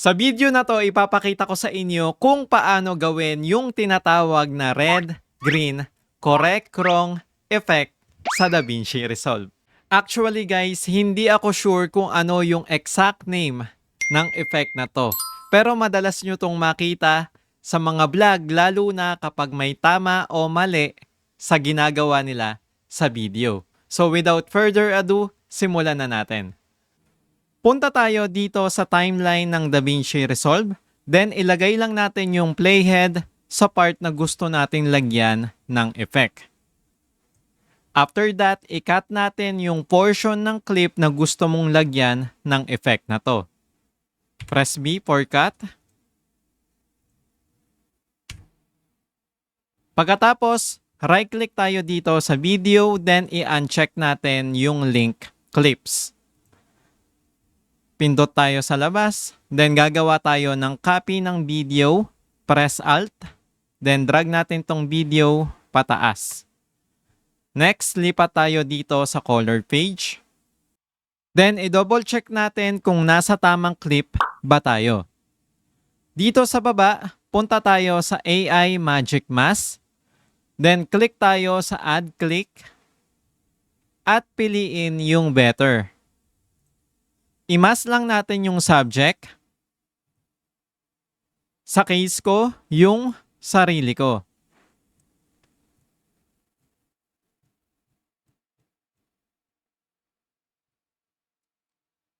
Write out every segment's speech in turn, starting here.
Sa video na to, ipapakita ko sa inyo kung paano gawin yung tinatawag na red, green, correct, wrong effect sa DaVinci Resolve. Actually guys, hindi ako sure kung ano yung exact name ng effect na to. Pero madalas nyo tong makita sa mga vlog lalo na kapag may tama o mali sa ginagawa nila sa video. So without further ado, simulan na natin. Punta tayo dito sa timeline ng DaVinci Resolve. Then ilagay lang natin yung playhead sa part na gusto nating lagyan ng effect. After that, i-cut natin yung portion ng clip na gusto mong lagyan ng effect na to. Press B for cut. Pagkatapos, right-click tayo dito sa video, then i-uncheck natin yung link clips. Pindot tayo sa labas, then gagawa tayo ng copy ng video, press Alt, then drag natin tong video pataas. Next, lipat tayo dito sa color page. Then, i-double check natin kung nasa tamang clip ba tayo. Dito sa baba, punta tayo sa AI Magic Mask. Then, click tayo sa Add Click at piliin yung better. I-mask lang natin yung subject. Sa case ko, yung sarili ko.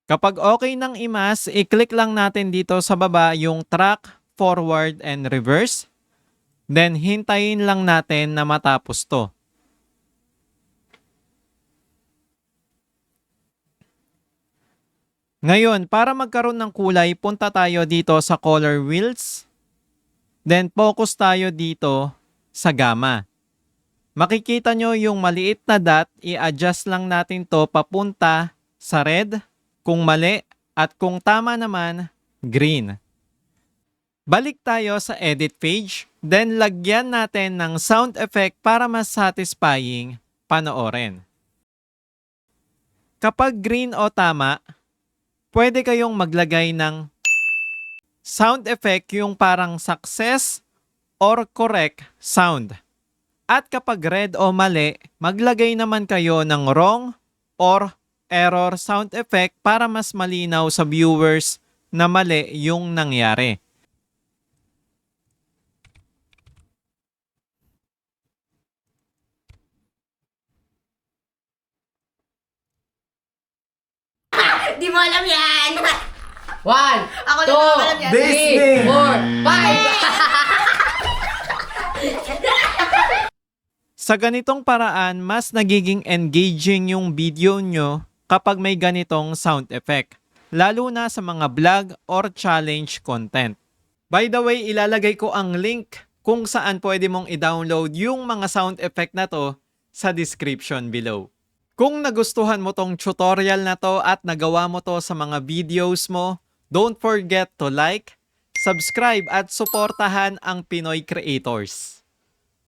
Kapag okay nang i-mask, i-click lang natin dito sa baba yung track, forward, and reverse. Then, hintayin lang natin na matapos to. Ngayon, para magkaroon ng kulay, punta tayo dito sa color wheels. Then, focus tayo dito sa gamma. Makikita nyo yung maliit na dot, i-adjust lang natin to papunta sa red, kung mali, at kung tama naman, green. Balik tayo sa edit page, then lagyan natin ng sound effect para mas satisfying panoorin. Kapag green o tama, pwede kayong maglagay ng sound effect yung parang success or correct sound. At kapag red o mali, maglagay naman kayo ng wrong or error sound effect para mas malinaw sa viewers na mali yung nangyari. Di mo alam yan! 1, Ako lang alam yan. 2, 3, 4, 5! Sa ganitong paraan, mas nagiging engaging yung video nyo kapag may ganitong sound effect, lalo na sa mga vlog or challenge content. By the way, ilalagay ko ang link kung saan pwede mong i-download yung mga sound effect na to sa description below. Kung nagustuhan mo tong tutorial na to at nagawa mo to sa mga videos mo, don't forget to like, subscribe at suportahan ang Pinoy Creators.